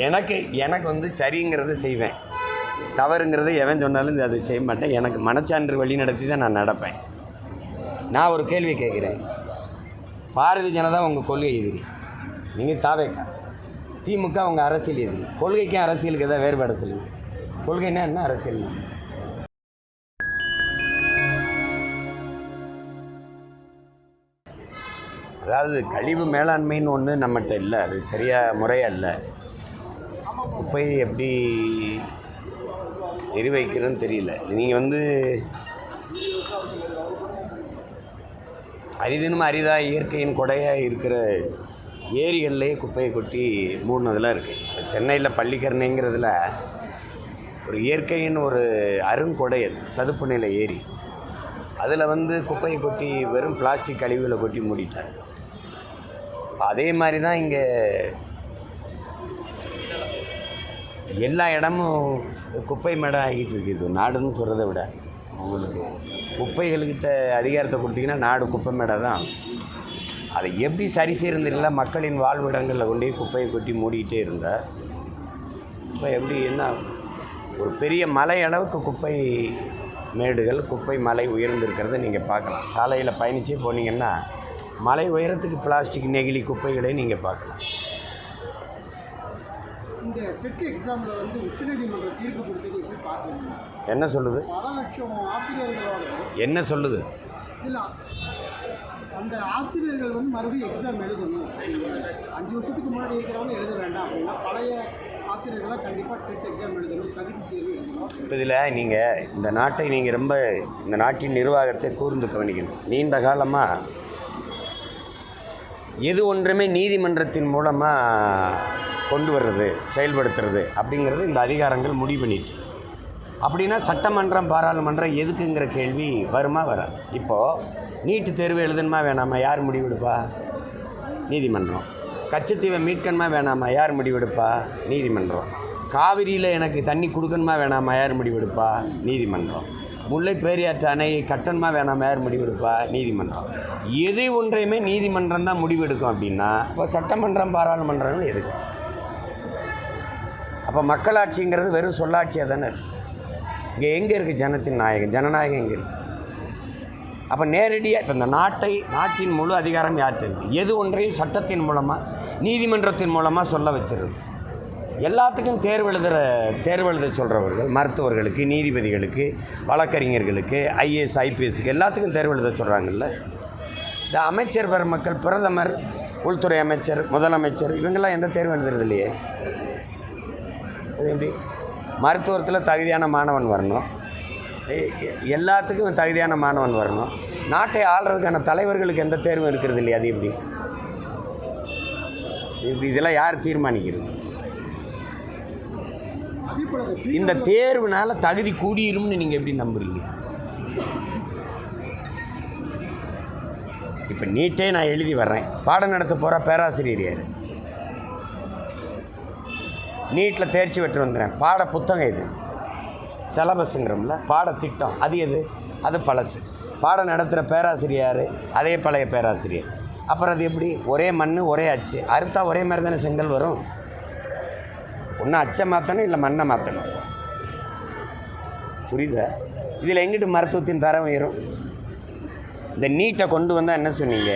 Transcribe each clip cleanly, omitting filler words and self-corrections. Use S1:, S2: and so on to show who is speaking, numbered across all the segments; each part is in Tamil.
S1: எனக்கு வந்து சரிங்கிறத செய்வேன், தவறுங்கிறத எவன் சொன்னாலும் அதை செய்ய மாட்டேன். எனக்கு மனச்சான்று வழி நடத்தி தான் நான் நடப்பேன். நான் ஒரு கேள்வி கேட்குறேன். பாரதிய ஜனதா உங்கள் கொள்கை எதிரி, நீங்கள் தாவேக்கா. திமுக அவங்க அரசியல் எதிரி. கொள்கைக்கும் அரசியலுக்கு எதாவது வேறுபாடு சொல்லுங்கள். கொள்கைன்னா என்ன, அரசியல்னா? அதாவது கழிவு மேலாண்மைன்னு ஒன்று நம்மகிட்ட இல்லை, அது சரியாக முறையாக இல்லை. குப்பையை எப்படி நிர்வகிக்கிறதுன்னு தெரியல. நீங்கள் வந்து அரிதினும் அரிதாக இயற்கையின் கொடையாக இருக்கிற ஏரிகள்லேயே குப்பையை கொட்டி மூடினதெல்லாம் இருக்குது. சென்னையில் பள்ளிக்கரணைங்கிறதுல ஒரு இயற்கையின் ஒரு அருங்கொடை, அது சதுப்பு நிலை ஏரி. அதில் வந்து குப்பையை கொட்டி வெறும் பிளாஸ்டிக் கழிவுகளை கொட்டி மூடிட்டாங்க. அதே மாதிரி தான் இங்கே எல்லா இடமும் குப்பை மேடை ஆகிட்டு இருக்குது. நாடுன்னு சொல்கிறத விட உங்களுக்கு குப்பைகள்கிட்ட அதிகாரத்தை கொடுத்தீங்கன்னா நாடு குப்பை மேடை தான். அதை எப்படி சரி செய்யறதில்ல, மக்களின் வாழ்விடங்களில் கொண்டு குப்பையை கொட்டி மூடிக்கிட்டே இருந்தால் இப்போ எப்படி என்ன, ஒரு பெரிய மலை அளவுக்கு குப்பை மேடுகள், குப்பை மலை உயர்ந்திருக்கிறத நீங்கள் பார்க்கலாம். சாலையில் பயணிச்சே போனீங்கன்னா மலை உயரத்துக்கு பிளாஸ்டிக் நெகிழி குப்பைகளை நீங்கள் பார்க்கலாம்.
S2: இந்த டெட் எக்ஸாமில் வந்து உச்சநீதிமன்ற தீர்ப்பு கொடுத்தது எப்படி பார்க்குறீங்க?
S1: என்ன சொல்லுது?
S2: பல லட்சம் ஆசிரியர்களோட
S1: என்ன சொல்லுது?
S2: இல்லை, அந்த ஆசிரியர்கள் வந்து மறுபடியும் எக்ஸாம் எழுதணும். 5 வருஷத்துக்கு முன்னாடி இருக்கிறவங்க எழுத வேண்டாம் அப்படின்னா பழைய ஆசிரியர்களாக கண்டிப்பாக டெட் எக்ஸாம் எழுதணும், தகுதி தேர்வு எழுதணும்.
S1: இப்போ இதில் நீங்கள் இந்த நாட்டை நீங்கள் ரொம்ப இந்த நாட்டின் நிர்வாகத்தை கூர்ந்து கவனிக்கணும். நீண்ட காலமாக எது ஒன்றுமே நீதிமன்றத்தின் மூலமாக கொண்டு வர்றது, செயல்படுத்துறது அப்படிங்கிறது இந்த அதிகாரங்கள் முடிவு பண்ணிட்டு. அப்படின்னா சட்டமன்றம், பாராளுமன்றம் எதுக்குங்கிற கேள்வி வருமா வராது. இப்போது நீட்டு தேர்வு எழுதணுமா வேணாமா, யார் முடிவெடுப்பா? நீதிமன்றம். கச்சத்தீவை மீட்கணுமா வேணாமா, யார் முடிவெடுப்பா? நீதிமன்றம். காவிரியில் எனக்கு தண்ணி கொடுக்கணுமா வேணாமா, யார் முடிவெடுப்பா? நீதிமன்றம். முல்லை பெரியாற்று அணையை கட்டணுமா வேணாமா, யார் முடிவெடுப்பா? நீதிமன்றம். எது ஒன்றையுமே நீதிமன்றம் தான் முடிவெடுக்கும். அப்படின்னா இப்போ சட்டமன்றம், பாராளுமன்றம்னு எதுக்கு? அப்போ மக்களாட்சிங்கிறது வெறும் சொல்லாட்சியாக தானே இருக்குது. இங்கே எங்கே இருக்குது ஜனத்தின் நாயகம், ஜனநாயகம் எங்கே இருக்குது? அப்போ நேரடியாக இப்போ இந்த நாட்டின் முழு அதிகாரம் யார்கிட்ட இருக்குது? எது ஒன்றையும் சட்டத்தின் மூலமாக, நீதிமன்றத்தின் மூலமாக சொல்ல வச்சிருக்கு. எல்லாத்துக்கும் தேர்வு எழுத சொல்கிறவர்கள், மருத்துவர்களுக்கு, நீதிபதிகளுக்கு, வழக்கறிஞர்களுக்கு, ஐஏஎஸ், ஐபிஎஸ்க்கு எல்லாத்துக்கும் தேர்வு எழுத சொல்கிறாங்கல்ல. இந்த அமைச்சர் பெருமக்கள், பிரதமர், உள்துறை அமைச்சர், முதலமைச்சர் இவங்கெல்லாம் எந்த தேர்வு எழுதுறது இல்லையே. அது எப்படி? மருத்துவத்தில் தகுதியான மாணவன் வரணும், எல்லாத்துக்கும் தகுதியான மாணவன் வரணும். நாட்டை ஆள்றதுக்கான தலைவர்களுக்கு எந்த தேர்வும் இருக்கிறது இல்லையா. அது எப்படி? இதெல்லாம் யார் தீர்மானிக்கிறது? இந்த தேர்வுனால தகுதி கூடிரும்னு நீங்கள் எப்படி நம்புறீங்க? இப்போ நீட்டே நான் எழுதி வர்றேன், பாடம் நடத்த போகிற பேராசிரியர் யார்? நீட்டில் தேர்ச்சி பெற்று வந்துடுறேன். பாட புத்தகம் இது, சிலபஸுங்கிறோம்ல, பாடத்திட்டம் அது எது? அது பழசு. பாடம் நடத்துகிற பேராசிரியர் அதே பழைய பேராசிரியர். அப்புறம் அது எப்படி? ஒரே மண், ஒரே அச்சு. அறுத்தா ஒரே மாதிரி தானே செங்கல் வரும். ஒன்று அச்சை மாற்றணும், இல்லை மண்ணை மாற்றணும். புரியுதா? இதில் எங்கிட்டு மருத்துவத்தின் தரம் உயரும்? இந்த நீட்டை கொண்டு வந்தால் என்ன சொன்னீங்க?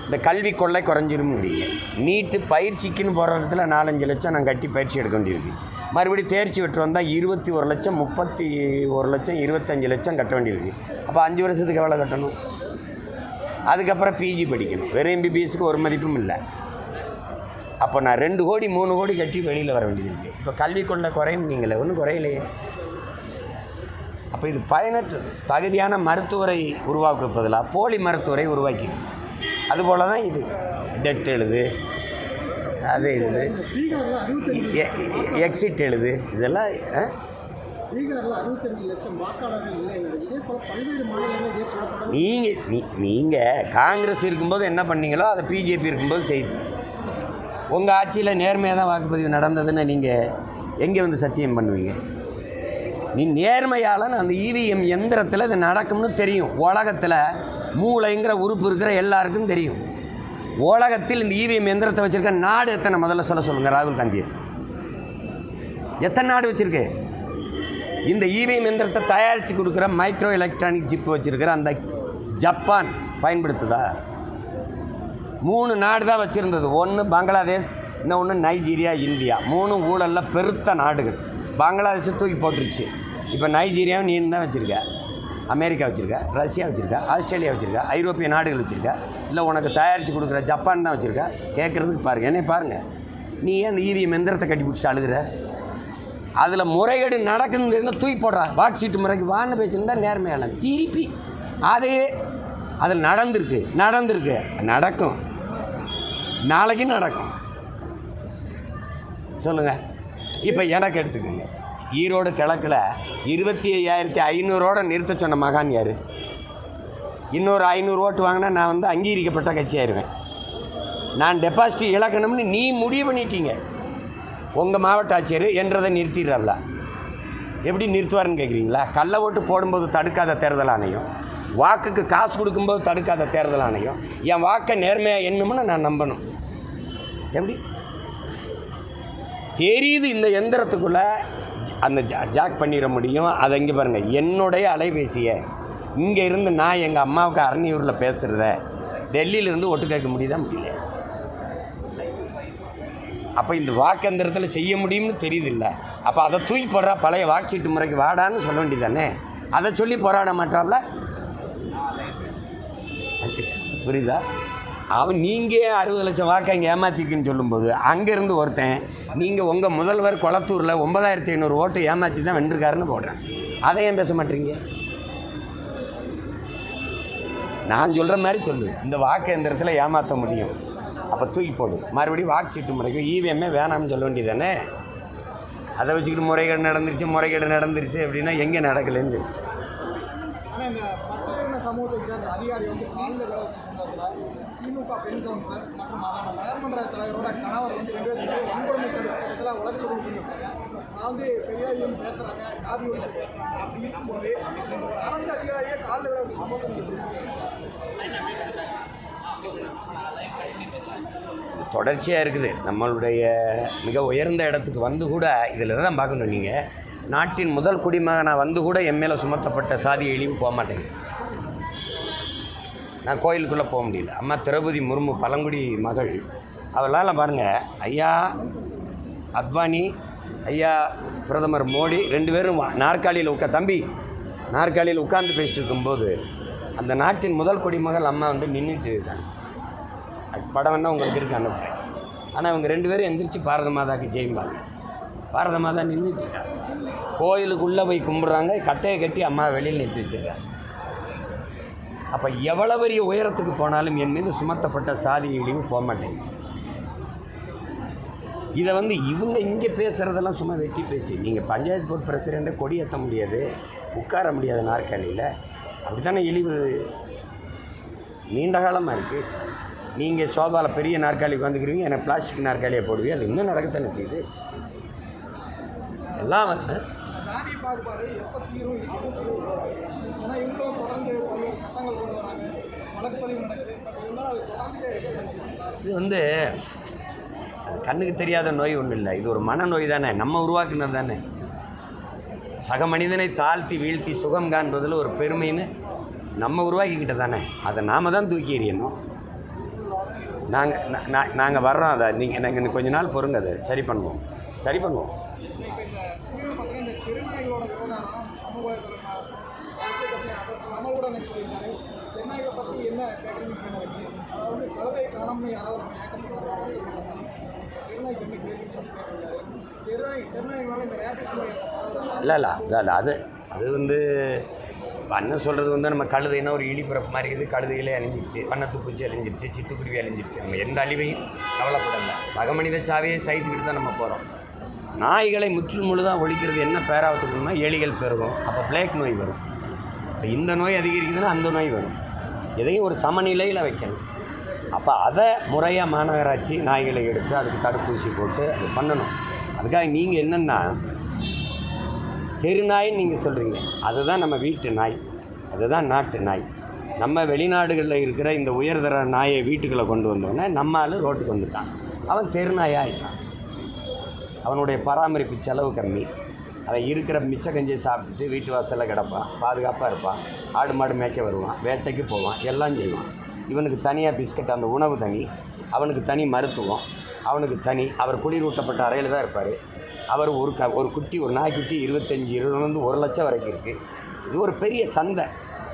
S1: இந்த கல்வி கொள்ளை குறைஞ்சிரும்ங்கிறீங்க. நீட்டு பயிற்சிக்குன்னு போகிற இடத்துல 4-5 லட்சம் நான் கட்டி பயிற்சி எடுக்க வேண்டியிருக்கு. மறுபடியும் தேர்ச்சி பெற்று வந்தால் 21 லட்சம், 31 லட்சம், 25 லட்சம் கட்ட வேண்டியிருக்கு. அப்போ 5 வருஷத்துக்கு எவ்வளோ கட்டணும்? அதுக்கப்புறம் பிஜி படிக்கணும். வெறும் எம்பிபிஎஸ்க்கு ஒரு மதிப்பும் இல்லை. அப்போ நான் 2 கோடி 3 கோடி கட்டி வெளியில் வர வேண்டியது இருக்குது. இப்போ கல்வி கொள்ளை குறையும் நீங்களே, ஒன்றும் குறையிலையே. அப்போ இது பயனற்றது. தகுதியான மருத்துவரை உருவாக்க பதிலாக போலி மருத்துவரை உருவாக்கி, அதுபோல் தான் இது. டெட் எழுது, அது எழுது, எக்ஸிட் எழுது, இதெல்லாம் நீங்கள் காங்கிரஸ் இருக்கும்போது என்ன பண்ணீங்களோ அதை பிஜேபி இருக்கும்போது செய்து. உங்கள் ஆட்சியில் நேர்மையாக தான் வாக்குப்பதிவு நடந்ததுன்னு நீங்கள் எங்கே வந்து சத்தியம் பண்ணுவீங்க? நீ நேர்மையாளன்னு அந்த இவிஎம் எந்திரத்தில் இது நடக்கும்னு தெரியும். உலகத்தில் மூளைங்கிற உறுப்பு இருக்கிற எல்லாருக்கும் தெரியும். உலகத்தில் இந்த இவிஎம் எந்திரத்தை வச்சுருக்க நாடு எத்தனை முதல்ல சொல்லுங்கள் ராகுல் காந்தியை. எத்தனை நாடு வச்சுருக்கு? இந்த இவிஎம் எந்திரத்தை தயாரித்து கொடுக்குற மைக்ரோ எலக்ட்ரானிக் சிப்பு வச்சுருக்கிற அந்த ஜப்பான் பயன்படுத்துதா? 3 நாடு தான் வச்சுருந்தது. ஒன்று பங்களாதேஷ், இன்னொன்று நைஜீரியா, இந்தியா. 3 ஊழலில் பெருத்த நாடுகள். பங்களாதேஷை தூக்கி போட்டுருச்சு. இப்போ நைஜீரியாவை நீ தான் வச்சுருக்க, அமெரிக்கா வச்சுருக்க, ரஷ்யா வச்சுருக்க, ஆஸ்திரேலியா வச்சுருக்க, ஐரோப்பிய நாடுகள் வச்சுருக்க, இல்லை உனக்கு தயாரித்து கொடுக்குற ஜப்பான் தான் வச்சுருக்க. கேட்குறதுக்கு பாருங்கள், என்னை பாருங்கள். நீ ஏன் அந்த இவிஎம் எந்திரத்தை கட்டி பிடிச்சிட்டு அழுகிற? அதில் முறைகேடு நடக்குதுன்னு தூக்கி போடுறா. வாக்கு சீட்டு முறைக்கு வான்னு பேசியிருந்தா நேர்மையாளன் திருப்பி அது அதில் நடந்திருக்கு நடக்கும், நாளைக்கு நடக்கும். சொல்லுங்கள். இப்போ எனக்கு எடுத்துக்கோங்க, ஈரோடு கிழக்கில் 25,500 நிறுத்த சொன்ன மகான் யார்? இன்னொரு 500 ஓட்டு வாங்கினா நான் வந்து அங்கீகரிக்கப்பட்ட கட்சியாயிருவேன். நான் டெபாசிட் இழக்கணும்னு நீ முடிவு பண்ணிட்டீங்க. உங்கள் மாவட்ட ஆட்சியர் என்றதை நிறுத்திடுறாப்ல. எப்படி நிறுத்துவாருன்னு கேட்குறீங்களா? கள்ள ஓட்டு போடும்போது தடுக்காத தேர்தல் ஆணையம், வாக்குக்கு காசு கொடுக்கும்போது தடுக்காத தேர்தல் ஆணையம், என் வாக்கை நேர்மையாக எண்ணும்னு நான் நம்பணும். எப்படி தெரியுது? இந்த எந்திரத்துக்குள்ளே அந்த ஜாக் பண்ணிட முடியும். அதை இங்கே பாருங்கள், என்னுடைய அலைபேசியை இங்கே இருந்து நான் எங்கள் அம்மாவுக்கு அரணியூரில் பேசுகிறத டெல்லியிலேருந்து ஒட்டு கேட்க முடியுதா? முடியல. அப்போ இந்த வாக்கந்திரத்தில் செய்ய முடியும்னு தெரியுது இல்லை? அப்போ அதை தூக்கி போடுறா, பழைய வாக்கு சீட்டு முறைக்கு வாடான்னு சொல்ல வேண்டியதானே? அதை சொல்லி போராட மாட்டாப்ல. புரியுதா? அவன் நீங்கள் 60 லட்சம் வாக்கை இங்கே ஏமாற்றிக்குன்னு சொல்லும்போது அங்கேருந்து ஒருத்தன் நீங்கள் உங்கள் முதல்வர் கொளத்தூரில் 9,500 ஓட்டு ஏமாற்றி தான் வென்றிருக்காருன்னு போடுறேன். அதை ஏன் பேச மாட்டீங்க? நான் சொல்கிற மாதிரி சொல்லு. இந்த வாக்கு எந்திரத்தில் ஏமாற்ற முடியும், அப்போ தூக்கி போடு. மறுபடியும் வாக்கு சீட்டு முறைக்கு இவிஎம்மே வேணாம்னு சொல்ல வேண்டியதானே? அதை வச்சுக்கிட்டு முறைகேடு நடந்துருச்சு அப்படின்னா எங்கே நடக்கலைன்னு சொல்லி.
S2: ஆனால் இந்த பட்டியலின சமூகத்தை சேர்ந்த அதிகாரி வந்து காலில் விழா வச்சு சொன்னதில் திமுக பெண் கவுன்சிலர் மற்றும் அதோட நகர்மன்ற தலைவரோட கணவர் வந்து 2 பேரும் வன்கொடுமை சட்டத்தில் வழக்கு பதிவு பண்ணியிருக்காங்க. நான் வந்து பெரியாரியும் பேசுகிறாங்க, ஜாதி ஒழிப்பு பேசுகிறாங்க. அப்படி இருக்கும்போது ஒரு அரசு அதிகாரியே காலில் விழா வச்சு சமூகத்தை
S1: தொடர்ச்சியாக இருக்குது. நம்மளுடைய மிக உயர்ந்த இடத்துக்கு வந்து கூட இதில் தான் பார்க்கணும். நீங்கள் நாட்டின் முதல் குடிமகனாக வந்து கூட என் மேலே சுமத்தப்பட்ட சாதி இழிவு போக மாட்டேங்குது. நான் கோயிலுக்குள்ளே போக முடியல. அம்மா திரௌபதி முர்மு பழங்குடி மகள், அவளால் பாருங்கள், ஐயா அத்வானி, ஐயா பிரதமர் மோடி 2 பேரும் நாற்காலியில் தம்பி நாற்காலியில் உட்கார்ந்து பேசிட்டு இருக்கும்போது அந்த நாட்டின் முதல் குடிமகள் அம்மா வந்து நின்றுட்டு இருக்காங்க. படம் வேணால் உங்களுக்கு இருக்கு அனுப்புகிறேன். ஆனால் அவங்க 2 பேரும் எந்திரிச்சு பாரத மாதாக்கு ஜெயிம்பாங்க. பாரத மாதா நின்றுட்டு இருக்காங்க. கோயிலுக்குள்ளே போய் கும்பிட்றாங்க, கட்டையை கட்டி அம்மா வெளியில் நிறுத்தி வச்சுருக்காங்க. அப்போ எவ்வளோ பெரிய உயரத்துக்கு போனாலும் என் மீது சுமத்தப்பட்ட சாதி இழிவு போக மாட்டேங்குது. இதை வந்து இவங்க இங்கே பேசுகிறதெல்லாம் சும்மா வெட்டி பேச்சு. நீங்கள் பஞ்சாயத்து போர்டு பிரசிடெண்ட்டை கொடி ஏற்ற முடியாது, உட்கார முடியாது நாற்காலியில். அப்படி தானே இழிவு நீண்ட காலமாக இருக்குது. நீங்கள் சோபாவில் பெரிய நாற்காலி உட்காந்துக்கிறீங்க, எனக்கு பிளாஸ்டிக் நாற்காலியை போடுவீங்க. அது இன்னும் நடக்கத்தானே செய்யுது. எல்லாம் வந்து
S2: ஜாதி பாகுபாடு எப்போ தீரும்? ஏன்னா இவங்களும் தொடர்ந்து பல்வேறு சட்டங்கள் கொண்டு வராங்க, வழக்குப்பதிவு நடக்குது. பட் இருந்தாலும் அது தொடர்ந்து
S1: இது வந்து கண்ணுக்கு தெரியாத நோய் ஒன்றும் இல்லை. இது ஒரு மனநோய் தானே, நம்ம உருவாக்குனது தானே. சக மனிதனை தாழ்த்தி வீழ்த்தி சுகம் காண்பதில் ஒரு பெருமைன்னு நம்ம உருவாக்கிக்கிட்ட தானே. அதை நாம் தான் தூக்கி எறியணும். நாங்கள் வர்றோம். அதை நீங்கள் எனக்கு கொஞ்ச நாள் பொறுங்க, அதை சரி பண்ணுவோம்.
S2: இப்போ இந்த ஸ்கூலில் பார்த்தீங்கன்னா இந்த திருநாய்களோட விவகாரம் சமூக வலைதளமாக நம்மளோட சொல்லியிருந்தாரு. திருநாய்களை பற்றி என்ன கேட்குறீங்க? அதாவது கழுதை காணாமல் யாராவது நம்ம ஏக்கப்படுறாங்க, திருநாய்க்கு என்ன கேள்வின்னு சொல்லி கேட்டிருக்காரு. திருநாய்களால் இந்த ரேபிட்
S1: இல்லை அது வந்து அண்ணன் சொல்கிறது வந்து நம்ம கழுதைன்னா ஒரு இழிப்பிறப்பு மாதிரி இருக்குது. கழுதையிலே அழிஞ்சிருச்சு, வண்ணத்துப்பூச்சி அழிஞ்சிருச்சு, சிட்டுக்குருவி அழிஞ்சிருச்சு. நம்ம எந்த அழிவையும் கவலைப்படலை. சக மனித சாவையை சைத்துக்கிட்டு தான் நம்ம போகிறோம். நாய்களை முழுதாக ஒழிக்கிறது என்ன பேராபத்துக்குன்னா எலிகள் பெருகும், அப்போ பிளேக் நோய் வரும். இப்போ இந்த நோய் அதிகரிக்குதுன்னா அந்த நோய் வரும். எதையும் ஒரு சமநிலையில் வைக்கணும். அப்போ அதை முறையாக மாநகராட்சி நாய்களை எடுத்து அதுக்கு தடுப்பூசி போட்டு அது பண்ணணும். அதுக்காக நீங்கள் என்னென்னா தெருநாயின்னு நீங்கள் சொல்கிறீங்க, அதுதான் நம்ம வீட்டு நாய், அதுதான் நாட்டு நாய். நம்ம வெளிநாடுகளில் இருக்கிற இந்த உயர்தர நாயை வீட்டுக்குள்ளே கொண்டு வந்தோடனே நம்ம ஆள் ரோட்டுக்கு வந்துட்டான், அவன் தெருநாயாக ஆகிட்டான். அவனுடைய பராமரிப்பு செலவு கம்மி. அவன் இருக்கிற மிச்ச கஞ்சியை சாப்பிட்டுட்டு வீட்டு வாசலில் கிடப்பான், பாதுகாப்பாக இருப்பான், ஆடு மாடு மேய்க்க வருவான், வேட்டைக்கு போவான், எல்லாம் செய்வான். இவனுக்கு தனியாக பிஸ்கட், அந்த உணவு தனி, அவனுக்கு தனி மருத்துவம், அவனுக்கு தனி. அவர் குளிரூட்டப்பட்ட அறையில் தான் இருப்பார். அவர் ஒரு குட்டி, ஒரு நாய்க்குட்டி 25-20 1 லட்சம் வரைக்கும் இருக்குது. இது ஒரு பெரிய சந்தை.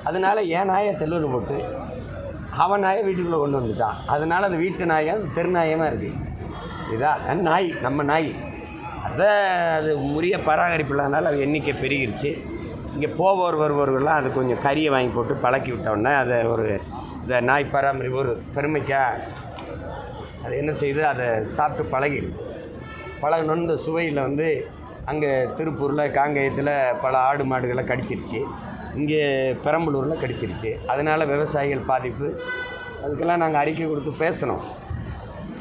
S1: அதனால் என் நாயை தெருவில் போட்டு அவன் நாயை வீட்டுக்குள்ளே கொண்டு வந்துட்டான். அதனால் அது வீட்டு நாயாக அது தெரு நாயமாக இருக்குது. இதான் நாய், நம்ம நாய். அது உரிய பராமரிப்பு இல்லாதனால அது எண்ணிக்கை பெருகிருச்சு. இங்கே போவோர் வருவோர்கள்லாம் அது கொஞ்சம் கறியை வாங்கி போட்டு பழக்கி விட்டோன்னே அதை ஒரு இந்த நாய் பராமரிப்பு ஒரு பெருமைக்காக அது என்ன செய்யுது, அதை சாப்பிட்டு பழகணுன்னு இந்த சுவையில் வந்து அங்கே திருப்பூரில் காங்கேயத்தில் பல ஆடு மாடுகளை கடிச்சிருச்சு, இங்கே பெரம்பலூரில் கடிச்சிருச்சு. அதனால் விவசாயிகள் பாதிப்பு. அதுக்கெல்லாம் நாங்கள் அறிக்கை கொடுத்து பேசணும்.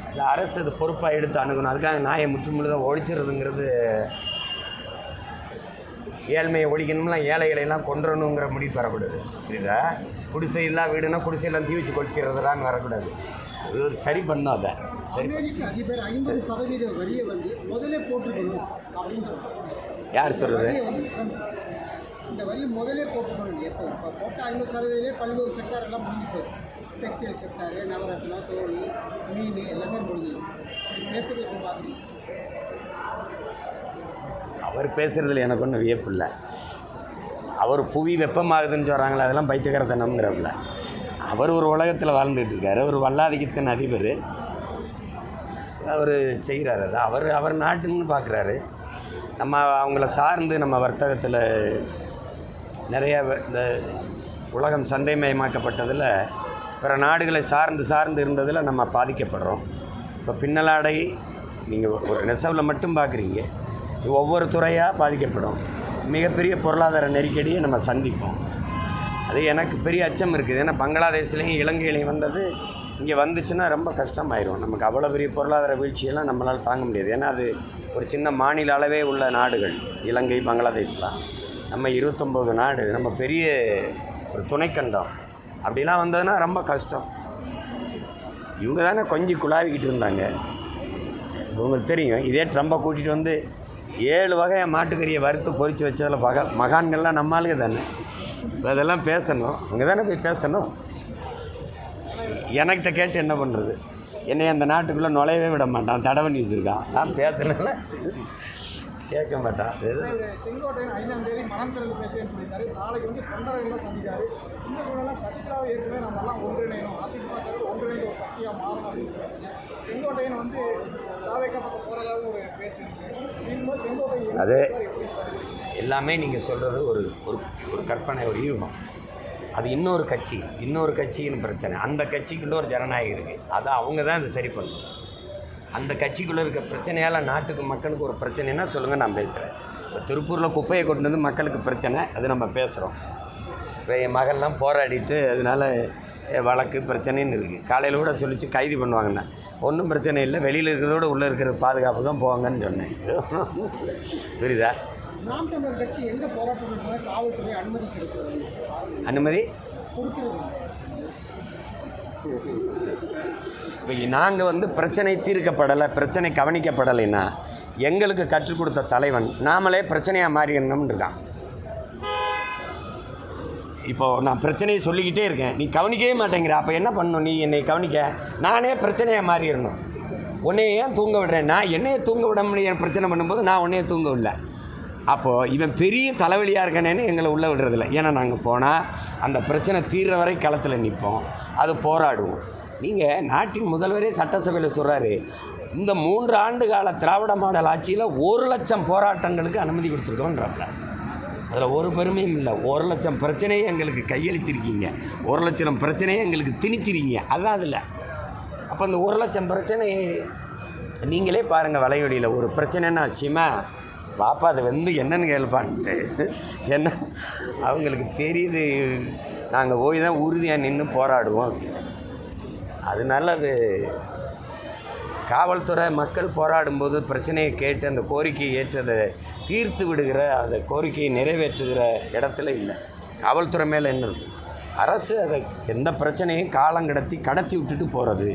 S1: அது அரசு அது பொறுப்பாக எடுத்து அணுகணும். அதுக்காக நாயை முற்றுமுழுதாக ஒழிச்சிடுறதுங்கிறது, ஏழ்மையை ஒழிக்கணும்னா ஏழைகளையெல்லாம் கொன்றணுங்கிற முடிவு வரக்கூடாது. புரியுதா? குடிசை இல்லா வீடுனா குடிசையெல்லாம் தீ வச்சு கொளுத்திடுறதுலான்னு வரக்கூடாது. அது ஒரு சரி பண்ணோம். அதை சரி.
S2: அமெரிக்க அதிபர் 50% வரியை வந்து முதலே போட்டுக்கணும் அப்படின்னு சொல்கிறாங்க.
S1: யார் சொல்கிறது?
S2: இந்த வரி முதலே போட்டுக்கணும். எப்போ இப்போ போட்ட 50%, பல்வேறு செக்டார் எல்லாம் முடிஞ்சு போயிடும். டெக்ஸ்டைல் செக்டாரு, நவரத்னா, தோல், மீன் எல்லாமே முடிஞ்சிடும். பேசுகிறது பார்த்து
S1: அவர் பேசுகிறதுல எனக்கு ஒன்றும் வியப்பு இல்லை. அவர் புவி வெப்பமாகுதுன்னு சொல்கிறாங்களே, அதெல்லாம் பைத்தியக்காரத்தனம்ங்கிறப்பில்ல. அவர் ஒரு உலகத்தில் வாழ்ந்துகிட்டு இருக்கார். ஒரு வல்லாதிக்கத்தின் அதிபர். அவர் செய்கிறார். அதை அவர் நாட்டுன்னு பார்க்குறாரு. நம்ம அவங்கள சார்ந்து நம்ம வர்த்தகத்தில் நிறையா இந்த உலகம் சந்தைமயமாக்கப்பட்டதில் பிற நாடுகளை சார்ந்து இருந்ததில் நம்ம பாதிக்கப்படுறோம். இப்போ பின்னலாடை நீங்கள் ஒரு நெசவில் மட்டும் பார்க்குறீங்க, ஒவ்வொரு துறையாக பாதிக்கப்படும். மிகப்பெரிய பொருளாதார நெருக்கடியை நம்ம சந்திப்போம். அது எனக்கு பெரிய அச்சம் இருக்குது. ஏன்னா பங்களாதேஷ்லேயும் இலங்கையிலையும் வந்தது இங்கே வந்துச்சுன்னா ரொம்ப கஷ்டமாயிரும். நமக்கு அவ்வளோ பெரிய பொருளாதார வீழ்ச்சியெல்லாம் நம்மளால் தாங்க முடியாது. ஏன்னா அது ஒரு சின்ன மாநில அளவே உள்ள நாடுகள் இலங்கை, பங்களாதேஷ்லாம். நம்ம 29 நாடு, நம்ம பெரிய ஒரு துணைக்கண்டம். அப்படிலாம் வந்ததுன்னா ரொம்ப கஷ்டம். இவங்க தானே கொஞ்சம் குழாவிக்கிட்டு இருந்தாங்க. உங்களுக்கு தெரியும், இதே ட்ரம்பை கூட்டிகிட்டு வந்து 7 வகையை மாட்டுக்கறியை வறுத்து பொறிச்சு வச்சதில் மகான்கள்லாம் நம்மளுக்கு தானே. அதெல்லாம் பேசணும், அவங்க தானே போய் பேசணும். எனக்கிட்ட கேட்டு என்ன பண்ணுறது? என்னை அந்த நாட்டுக்குள்ளே நுழையவே விட மாட்டான், தடை பண்ணி வச்சுருக்கான். நான் பேசணும்ல கேட்க மாட்டான்.
S2: செங்கோட்டையன் 5ஆம் தேதி மனம் திறந்து பேசுகிறேன்னு சொல்லியிருக்காரு. நாளைக்கு வந்து தொண்டர்கள்லாம் சந்திக்காரு. இந்த சூழலாம் சசிகலாவை ஏற்கனவே நம்மலாம் ஒன்றிணையணும், அதிமுக ஒன்றிணைந்த ஒரு சக்தியாக மாறணும் அப்படின்னு சொல்லியிருக்காங்க. செங்கோட்டையன் வந்து தாவேக்கா பக்கம் போகிறதாகவும் ஒரு பேச்சு இருக்குது. நீங்களும் செங்கோட்டையன்
S1: அது எல்லாமே நீங்கள் சொல்கிறது ஒரு ஒரு கற்பனை, ஒரு யூகம். அது இன்னொரு கட்சின்னு பிரச்சனை. அந்த கட்சிக்குள்ளே ஒரு ஜனநாயகம் இருக்குது. அதை அவங்க தான் அதை சரி பண்ணணும். அந்த கட்சிக்குள்ளே இருக்க பிரச்சனையால் நாட்டுக்கு மக்களுக்கு ஒரு பிரச்சனைன்னா சொல்லுங்கள், நான் பேசுகிறேன். இப்போ திருப்பூரில் குப்பையை கொண்டு வந்து மக்களுக்கு பிரச்சனை, அது நம்ம பேசுகிறோம். இப்போ என் மகள்லாம் போராடிட்டு அதனால் வழக்கு பிரச்சனைன்னு இருக்குது. காலையில் கூட சொல்லிச்சு கைது பண்ணுவாங்கண்ணா. ஒன்றும் பிரச்சனை இல்லை, வெளியில் இருக்கிறதோட உள்ளே இருக்கிற பாதுகாப்பு தான் போவாங்கன்னு சொன்னேன். புரியுதா?
S2: நாம் தமிழர் கட்சி எங்கே போராட்டம் பண்ணுறாங்க? காவல்துறை அனுமதி கிடைக்கிறது,
S1: அனுமதி
S2: கொடுக்கிறது.
S1: இப்போ நாங்கள் வந்து பிரச்சனை தீர்க்கப்படலை, பிரச்சனை கவனிக்கப்படலைன்னா எங்களுக்கு கற்றுக் கொடுத்த தலைவன் நாமளே பிரச்சனையாக மாறிடணும்னு இருக்கான். இப்போது நான் பிரச்சனையை சொல்லிக்கிட்டே இருக்கேன், நீ கவனிக்கவே மாட்டேங்கிற. அப்போ என்ன பண்ணணும்? நீ என்னை கவனிக்க, நானே பிரச்சனையாக மாறிடணும். உன்னைய ஏன் தூங்க விடுறேன்? நான் என்னையே தூங்க விட முடியும். பிரச்சனை பண்ணும்போது நான் உன்னையே தூங்க விடல. அப்போது இவன் பெரிய தலைவலியாக இருக்கானேன்னு எங்களை உள்ளே விடுறதில்ல. ஏன்னா நாங்கள் போனால் அந்த பிரச்சனை தீர்ற வரை களத்தில் நிற்போம், அது போராடுவோம். நீங்கள் நாட்டின் முதல்வரே சட்டசபையில் சொல்கிறாரு, இந்த 3 ஆண்டு கால திராவிட மாடல் ஆட்சியில் 1 லட்சம் போராட்டங்களுக்கு அனுமதி கொடுத்துருக்கோன்றாப்ல. அதில் ஒரு பெருமையும் இல்லை. 1 லட்சம் பிரச்சனையே எங்களுக்கு கையளிச்சிருக்கீங்க, 1 லட்சம் பிரச்சனையே எங்களுக்கு திணிச்சிருக்கீங்க. அதுதான் அதில். அப்போ இந்த 1 லட்சம் பிரச்சனை நீங்களே பாருங்கள். வலைவெளியில் ஒரு பிரச்சனைன்னா சிமா பாப்பா அதை வந்து என்னென்னு கேள்ப்பான்ட்டு என்ன அவங்களுக்கு தெரியுது. நாங்கள் போய் தான் உறுதியாக நின்று போராடுவோம் அப்படின்னு. அதனால அது காவல்துறை மக்கள் போராடும்போது பிரச்சனையை கேட்டு அந்த கோரிக்கையை ஏற்று அதை தீர்த்து விடுகிற, அந்த கோரிக்கையை நிறைவேற்றுகிற இடத்துல இல்லை. காவல்துறை மேலே என்ன இருக்குது? அரசு அதை எந்த பிரச்சனையும் காலம் கடத்தி விட்டுட்டு போகிறது.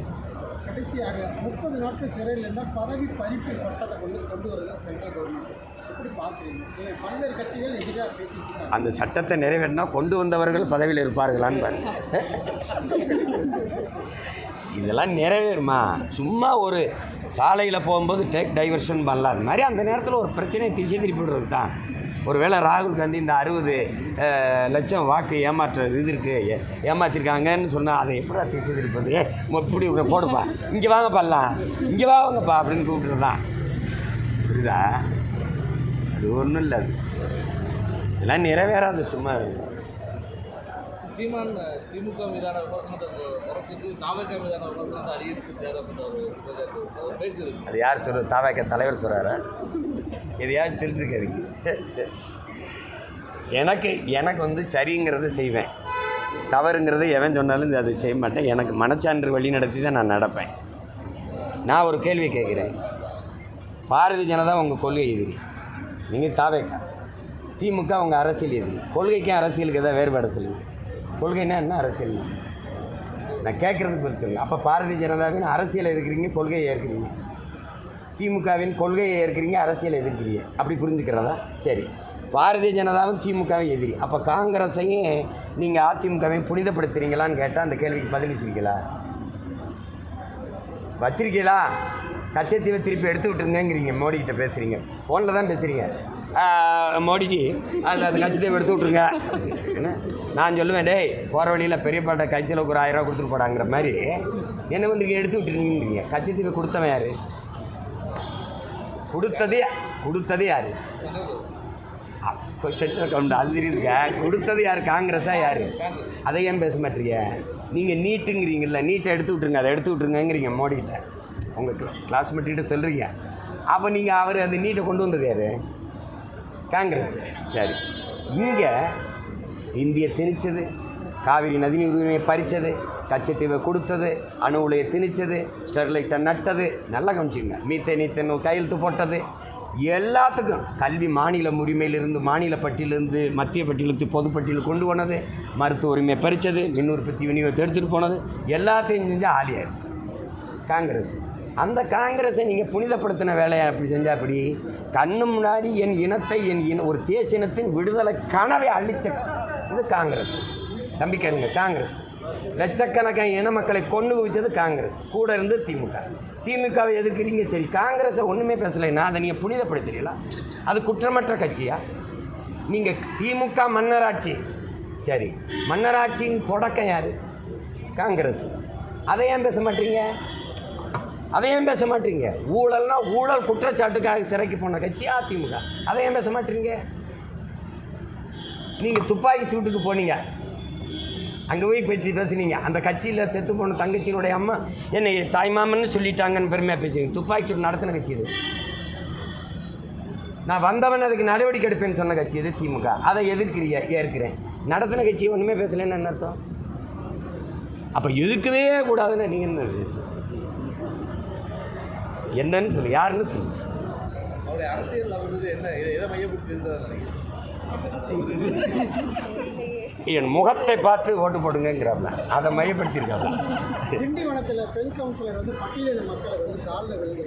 S2: கடைசியாக 30 நாட்கள் சிறையில் இருந்தால் பதவி பறிப்பு சட்டத்தை கொண்டு வருது சென்ட்ரல் கவர்மெண்ட். எப்படி பார்க்குறீங்க? பல்வேறு கட்சிகள் எதிராக பேசிட்டு
S1: அந்த சட்டத்தை நிறைவேற்றினா கொண்டு வந்தவர்கள் பதவியில் இருப்பார்களான்னு பாருங்க. இதெல்லாம் நிறைவேறுமா? சும்மா ஒரு சாலையில் போகும்போது டேக் டைவர்ஷன் பண்ணலாம். அது மாதிரி அந்த நேரத்தில் ஒரு பிரச்சனையை திசை திருப்பி விடுறது தான். ஒருவேளை ராகுல் காந்தி இந்த 60 லட்சம் வாக்கு ஏமாற்றிருக்காங்கன்னு சொன்னால் அதை எப்படா திசை திருப்பது? இப்படி போடுப்பா, இங்கே வாங்க பண்ணலாம், இங்கே வாங்கப்பா அப்படின்னு கூப்பிட்டுறது தான். புரியுதா? அது ஒன்றும் இல்லை. அது இதெல்லாம் நிறைவேறாது. சும்மா
S3: சீமான் திமுக மீதான விமர்சனத்தை குறைச்சிட்டு தாவக மீதான விமர்சனத்தை அதிகரிச்சிருக்காரு அப்படின்னு பேசுறது. அது
S1: யார் சொல்கிறது? தாவக தலைவர் சொல்கிறாரா? எதையாவது சொல்லிட்டுருக்காருங்க. எனக்கு வந்து சரிங்கிறத செய்வேன், தவறுங்கிறத எவன் சொன்னாலும் அது செய்ய மாட்டேன். எனக்கு மனச்சான்று வழி நடத்தி தான் நான் நடப்பேன். நான் ஒரு கேள்வி கேட்குறேன். பாரதிய ஜனதா உங்கள் கொள்கை எதிரி, நீங்கள் தாவேக்கா. திமுக அவங்க அரசியல் எதிரி. கொள்கைக்கும் அரசியலுக்கு எதாவது வேறுபாடு சொல்லுங்கள். கொள்கைன்னா என்ன, அரசியல்? நான் கேட்குறதுக்கு பதில் சொல்லுங்கள். அப்போ பாரதிய ஜனதாவின் அரசியலை எதிர்க்கிறீங்க, கொள்கையை ஏற்கிறீங்க. திமுகவின் கொள்கையை ஏற்கிறீங்க, அரசியலை எதிர்க்கிறீங்க. அப்படி புரிஞ்சுக்கிறதா? சரி. பாரதிய ஜனதாவும் திமுகவும் எதிரி. அப்போ காங்கிரஸையும் நீங்கள் அதிமுகவையும் புனிதப்படுத்துறீங்களான்னு கேட்டால் அந்த கேள்விக்கு பதில் வச்சிருக்கீங்களா? கச்சத்தீவை திருப்பி எடுத்து விட்டுருங்கிறீங்க. மோடிக்கிட்ட பேசுகிறீங்க, ஃபோனில் தான் பேசுகிறீங்க. மோடிஜி அந்த கச்சத்தீவை எடுத்து விட்ருங்க. என்ன நான் சொல்லுவேன், டேய் போகிற வழியில் பெரியப்பாட்ட கட்சியில் ஒரு 1000 ரூபா கொடுத்துட்டு போடாங்கிற மாதிரி என்ன பண்ணுறீங்க? எடுத்து விட்டுருங்கிறீங்க. கச்சத்தீவை கொடுத்தவன் யார்? கொடுத்தது யார்? அப்போ சென்ட்ரல் கவுண்ட் அது தெரியுதுங்க. கொடுத்தது யார்? காங்கிரஸா யார்? அதை ஏன் பேச மாட்டீங்க? நீங்கள் நீட்டுங்கிறீங்கள, நீட்டை எடுத்து விட்ருங்க, அதை எடுத்து விட்ருங்கிறீங்க மோடிக்கிட்ட. உங்கள் கிளாஸ்மேட்டிகிட்ட சொல்கிறீங்க. அப்போ நீங்கள் அவர் அந்த நீட்டை கொண்டு வந்தது யார்? காங்கிரஸ். சரி, இங்கே இந்தியை திணிச்சது, காவிரி நதிநீர் உரிமையை பறித்தது, கச்சத்தீவை கொடுத்தது, அணு உலையை திணிச்சது, ஸ்டெர்லைட்டை நட்டது, நல்லா கவனிச்சுங்க. மீத்தேன் கையெழுத்து போட்டது, எல்லாத்துக்கும் கல்வி மாநில உரிமையிலிருந்து, மாநில பட்டியலிருந்து மத்திய பட்டியலுக்கு பொதுப்பட்டியல் கொண்டு போனது, மருத்துவ உரிமையை பறித்தது, மின் உற்பத்தி விநியோகத்தை எடுத்துகிட்டு போனது, எல்லாத்தையும் செஞ்சால் ஆலியார் காங்கிரஸ். அந்த காங்கிரஸை நீங்கள் புனிதப்படுத்தின வேலையை அப்படி செஞ்சால் அப்படி கண்ணு முன்னாடி என் இனத்தை ஒரு தேசிய இனத்தின் விடுதலை கனவை அழிச்ச இது காங்கிரஸ். தம்பி கேளுங்க, காங்கிரஸ் லட்சக்கணக்கான இன மக்களை கொண்டு குவிச்சது காங்கிரஸ். கூட இருந்து திமுகவை எதிர்க்கிறீங்க. சரி, காங்கிரஸை ஒன்றுமே பேசலைன்னா அதை நீங்கள் புனிதப்படுத்துறீங்களா? அது குற்றமற்ற கட்சியா? நீங்கள் திமுக மன்னராட்சி, சரி, மன்னராட்சியின் தொடக்கம் யார்? காங்கிரஸ். அதை ஏன் பேச மாட்டீங்க? ஊழல்னா ஊழல் குற்றச்சாட்டுக்காக சிறைக்கு போன கட்சி அதிமுக. அதை ஏன் பேச மாட்டீங்க? நீங்கள் துப்பாக்கி சூட்டுக்கு போனீங்க, அங்கே போய் பேசுனீங்க. அந்த கட்சியில் செத்து போன தங்கச்சியினுடைய அம்மா என்னை தாய்மாமன்னு சொல்லிட்டாங்கன்னு பெருமையாக பேசுவீங்க. துப்பாக்கி சூடு நடத்தின கட்சி இது. நான் வந்தவன் அதுக்கு நடவடிக்கை எடுப்பேன்னு சொன்ன கட்சி இது திமுக. அதை ஏற்கிறேன். நடத்தின கட்சி ஒன்றுமே பேசலைன்னு என்ன அர்த்தம்? அப்போ எதுக்கவே கூடாதுன்னு நீங்கள் என்னன்னு சொல்லு, யாருன்னு சொல்லு.
S3: அவருடைய அரசியல் என்ன, எதை மையப்படுத்தி
S1: என் முகத்தை பார்த்து ஓட்டு போடுங்கிறாப்ல, அதை மையப்படுத்தியிருக்காங்க.
S2: திண்டிவனத்தில் பெண் கவுன்சிலர் பட்டியலின மக்களை காலில் விழுந்து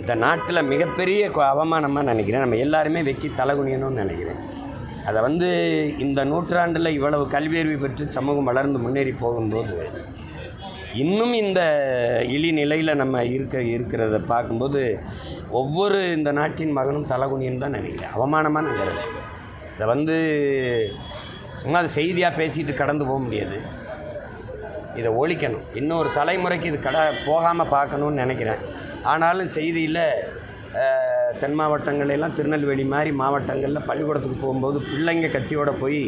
S1: இந்த நாட்டில் மிகப்பெரிய அவமானமாக நினைக்கிறேன். நம்ம எல்லாருமே வெக்கி தலைகுனியணும்னு நினைக்கிறேன். அதை இந்த நூற்றாண்டில் இவ்வளவு கல்வியறிவு பெற்று சமூகம் வளர்ந்து முன்னேறி போகும்போது இன்னும் இந்த இழிநிலையில் நம்ம இருக்கிறத பார்க்கும்போது ஒவ்வொரு இந்த நாட்டின் மகனும் தலைகுனின்னு தான் நினைக்கிறேன். அவமானமாக நினைக்கிறது. இதை சும்மா அது செய்தியாக பேசிட்டு கடந்து போக முடியாது. இதை ஒழிக்கணும். இன்னொரு தலைமுறைக்கு இது போகாமல் பார்க்கணுன்னு நினைக்கிறேன். ஆனாலும் செய்தியில் தென் மாவட்டங்களெல்லாம் திருநெல்வேலி மாதிரி மாவட்டங்களில் பள்ளிக்கூடத்துக்கு போகும்போது பிள்ளைங்க கத்தியோடு போய்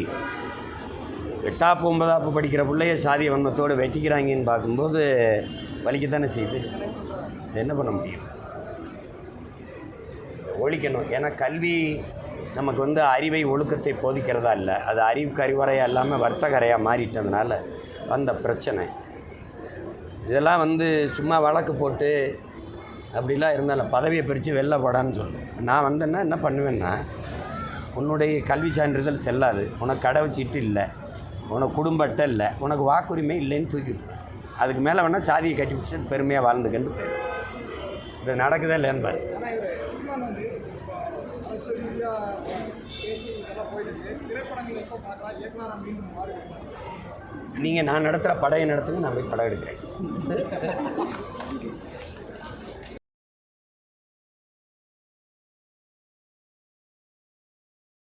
S1: 8ஆம் 9ஆம் படிக்கிற பிள்ளைய சாதிய வன்மத்தோடு வெட்டிக்கிறாங்கன்னு பார்க்கும்போது வலிக்கத்தானே செய்யுது. என்ன பண்ண முடியும்? ஒழிக்கணும். ஏன்னா கல்வி நமக்கு அறிவை ஒழுக்கத்தை போதிக்கிறதா இல்லை, அது அறிவுக்கு அறிவுரையாக இல்லாமல் வர்த்தகரையாக மாறிட்டதுனால வந்த பிரச்சனை. இதெல்லாம் சும்மா வழக்கு போட்டு அப்படிலாம் இருந்தாலும் பதவியை பிரித்து வெளில போடான்னு சொல்லுவேன். நான் வந்தேன்னா என்ன பண்ணுவேன்னா, உன்னுடைய கல்வி சான்றிதழ் செல்லாது, உனக்கு கடவுச்சீட்டு இல்லை, உனக்கு குடும்ப அட்டை இல்லை, உனக்கு வாக்குரிமை இல்லைன்னு தூக்கிவிட்டுருவேன். அதுக்கு மேலே வேணால் சாதியை கட்டி பிடிச்சிட்டு பெருமையாக வாழ்ந்துக்கன்னு பேர். இது நடக்குதா இல்லைன்னு பாரு.
S2: ஆனால் இவர் சீமான் வந்து அரசியல் ரீதியாக பேசி இதெல்லாம் போயிட்டு திரைப்படங்கள் எப்போ பார்க்கலாம் இயக்குனராக மீண்டும் மாறுகிறார்.
S1: நீங்கள் நான் நடத்துகிற படையை நடத்துங்க, நான் போய் படம் எடுக்கிறேன்.